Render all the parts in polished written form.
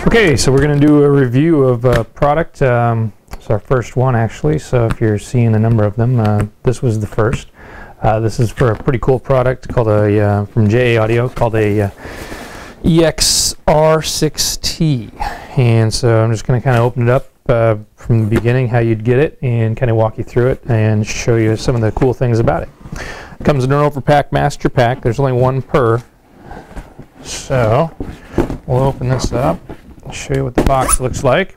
Okay, so we're going to do a review of a product. It's our first one actually, so if you're seeing a number of them, this was the first. This is for a pretty cool product called from JA Audio, called a EX-R6T. And so I'm just going to kind of open it up from the beginning, how you'd get it, and kind of walk you through it and show you some of the cool things about it. It comes in an overpack master pack. There's only one per. So we'll open this up and show you what the box looks like.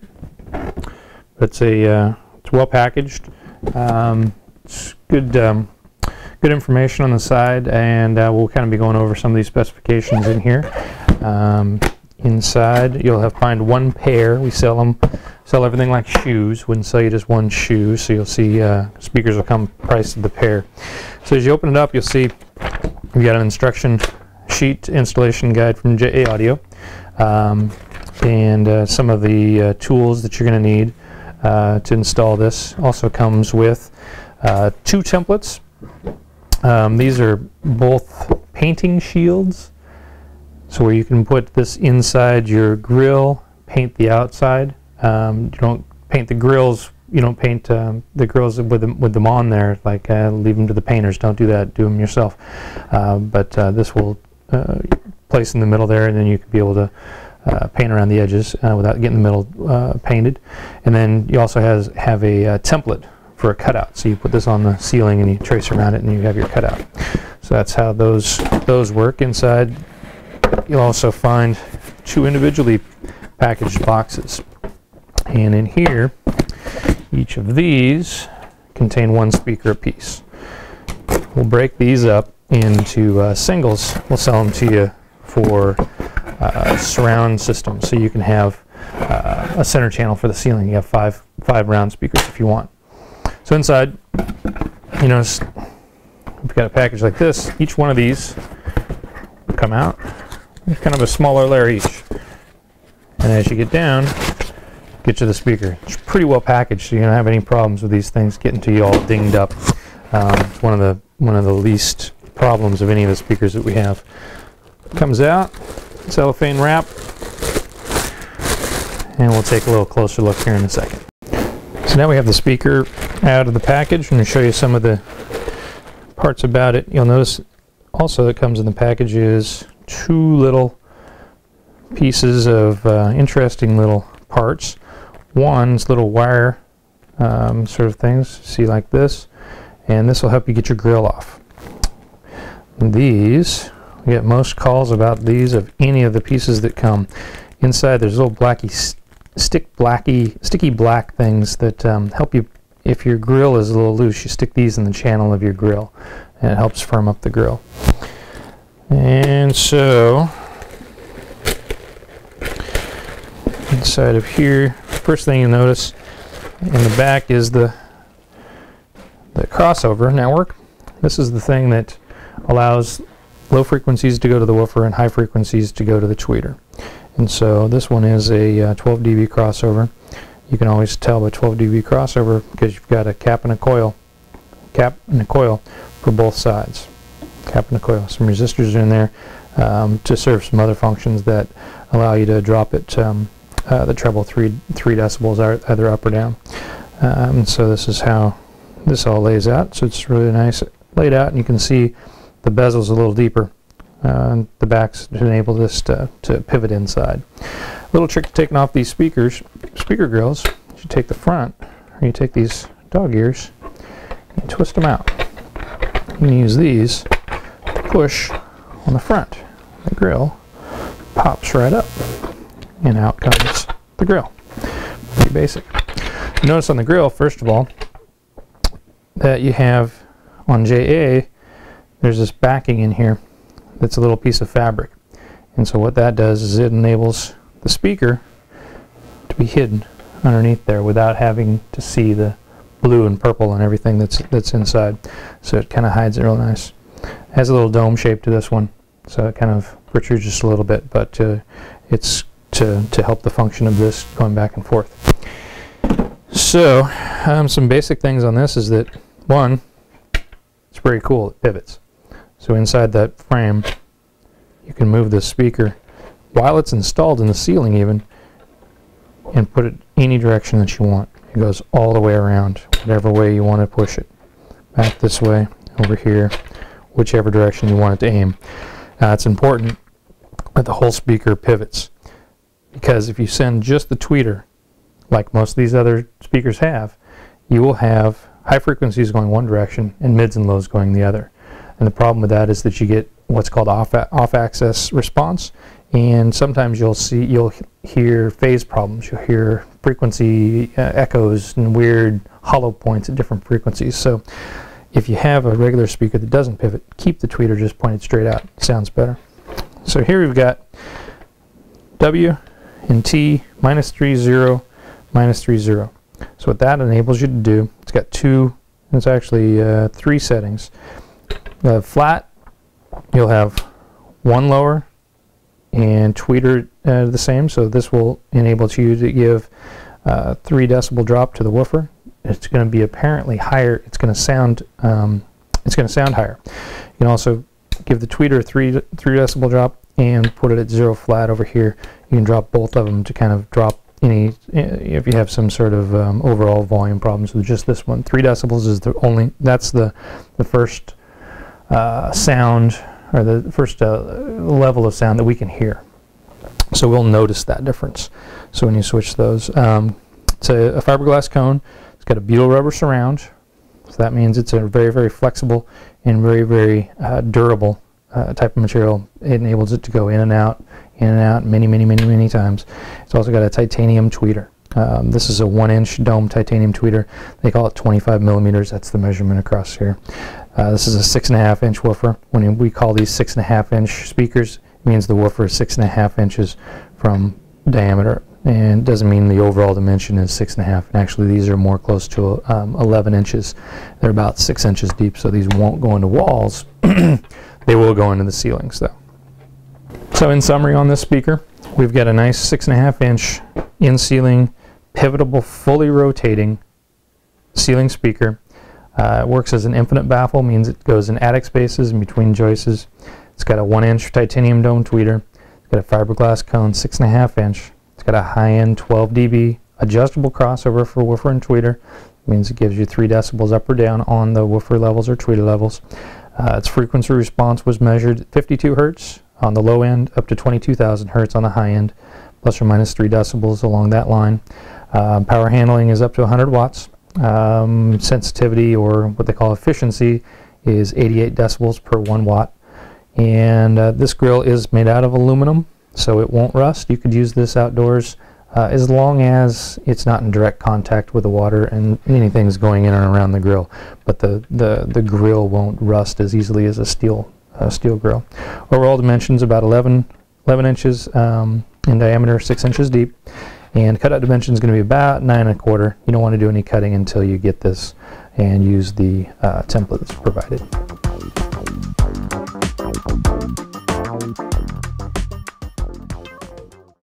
It's well packaged. It's good information on the side, and we'll kind of be going over some of these specifications in here. Inside you'll find one pair. We sell everything like shoes. Wouldn't sell you just one shoe, so you'll see speakers will come priced of the pair. So as you open it up, you'll see we got an instruction sheet installation guide from JA Audio, and some of the tools that you're going to need to install this. Also comes with 2 templates. These are both painting shields, so where you can put this inside your grill, paint the outside. You don't paint the grills. You don't paint the grills with them on there. Like leave them to the painters. Don't do that. Do them yourself. But this will place in the middle there, and then you can be able to paint around the edges without getting the middle painted. And then you also have a template for a cutout. So you put this on the ceiling and you trace around it, and you have your cutout. So that's how those work. Inside you'll also find 2 individually packaged boxes, and in here each of these contain 1 speaker apiece. We'll break these up into singles. We'll sell them to you for surround system, so you can have a center channel for the ceiling. You have five round speakers if you want. So inside, you notice we've got a package like this. Each one of these will come out. It's kind of a smaller layer each. And as you get down, get you the speaker. It's pretty well packaged, so you don't have any problems with these things getting to you all dinged up. It's one of the least problems of any of the speakers that we have. Comes out, cellophane wrap, and we'll take a little closer look here in a second. So now we have the speaker out of the package. I'm going to show you some of the parts about it. You'll notice also that comes in the package is 2 little pieces of interesting little parts. One's little wire sort of things, see, like this, and this will help you get your grill off. These, we get most calls about these of any of the pieces that come. Inside there's little sticky black things that help you. If your grill is a little loose, you stick these in the channel of your grill, and it helps firm up the grill. And so inside of here, first thing you notice in the back is the crossover network. This is the thing that allows low frequencies to go to the woofer and high frequencies to go to the tweeter. And so this one is a 12 dB crossover. You can always tell by 12 dB crossover because you've got a cap and a coil for both sides. Cap and a coil. Some resistors are in there to serve some other functions that allow you to drop it the treble 3 decibels either up or down. So this is how this all lays out. So it's really nice laid out, and you can see the bezel's a little deeper. The backs to enable this to pivot inside. A little trick to taking off these speaker grills. You take the front, or you take these dog ears, and twist them out. You can use these to push on the front. The grill pops right up, and out comes the grill. Pretty basic. Notice on the grill, first of all, that you have on JA, there's this backing in here that's a little piece of fabric. And so what that does is it enables the speaker to be hidden underneath there without having to see the blue and purple and everything that's inside. So it kind of hides it real nice. It has a little dome shape to this one, so it kind of protrudes just a little bit, but it's to help the function of this going back and forth. So some basic things on this is that, one, it's very cool, it pivots. So inside that frame you can move this speaker while it's installed in the ceiling even, and put it any direction that you want. It goes all the way around, whatever way you want to push it. Back this way, over here, whichever direction you want it to aim. Now it's important that the whole speaker pivots, because if you send just the tweeter, like most of these other speakers have, you will have high frequencies going one direction and mids and lows going the other. And the problem with that is that you get what's called off-axis response, and sometimes you'll hear phase problems. You'll hear frequency echoes and weird hollow points at different frequencies. So if you have a regular speaker that doesn't pivot, keep the tweeter just pointed straight out. It sounds better. So here we've got W and T, -3, 0, -3, 0. So what that enables you to do, it's got it's actually 3 settings. Flat, you'll have 1 lower and tweeter the same, so this will enable you to give 3 decibel drop to the woofer. It's going to be apparently higher. It's going to sound higher. You can also give the tweeter a 3 decibel drop and put it at 0 flat over here. You can drop both of them to kind of drop any, if you have some sort of overall volume problems with just this one. 3 decibels is that's the first sound, or the first level of sound that we can hear. So we'll notice that difference. So when you switch those, it's a fiberglass cone. It's got a butyl rubber surround, so that means it's a very, very flexible and very, very durable type of material. It enables it to go in and out many, many, many, many times. It's also got a titanium tweeter. This is a 1-inch dome titanium tweeter. They call it 25 millimeters. That's the measurement across here. This is a 6.5-inch woofer. When we call these 6.5-inch speakers, it means the woofer is 6.5 inches from diameter, and it doesn't mean the overall dimension is 6.5. And actually, these are more close to 11 inches. They're about 6 inches deep, so these won't go into walls. They will go into the ceilings, though. So in summary on this speaker, we've got a nice 6.5-inch in-ceiling, pivotable, fully rotating ceiling speaker. It works as an infinite baffle, means it goes in attic spaces in between joists. It's got a 1-inch titanium dome tweeter. It's got a fiberglass cone, 6.5-inch. It's got a high-end 12 dB adjustable crossover for woofer and tweeter. It means it gives you 3 decibels up or down on the woofer levels or tweeter levels. Its frequency response was measured at 52 hertz on the low end, up to 22,000 hertz on the high end, plus or minus 3 decibels along that line. Power handling is up to 100 watts. Sensitivity, or what they call efficiency, is 88 decibels per 1 watt. And this grill is made out of aluminum, so it won't rust. You could use this outdoors as long as it's not in direct contact with the water and anything's going in and around the grill. But the grill won't rust as easily as a steel grill. Overall dimensions about 11 inches in diameter, 6 inches deep. And cutout dimension is going to be about 9.25. You don't want to do any cutting until you get this and use the template that's provided.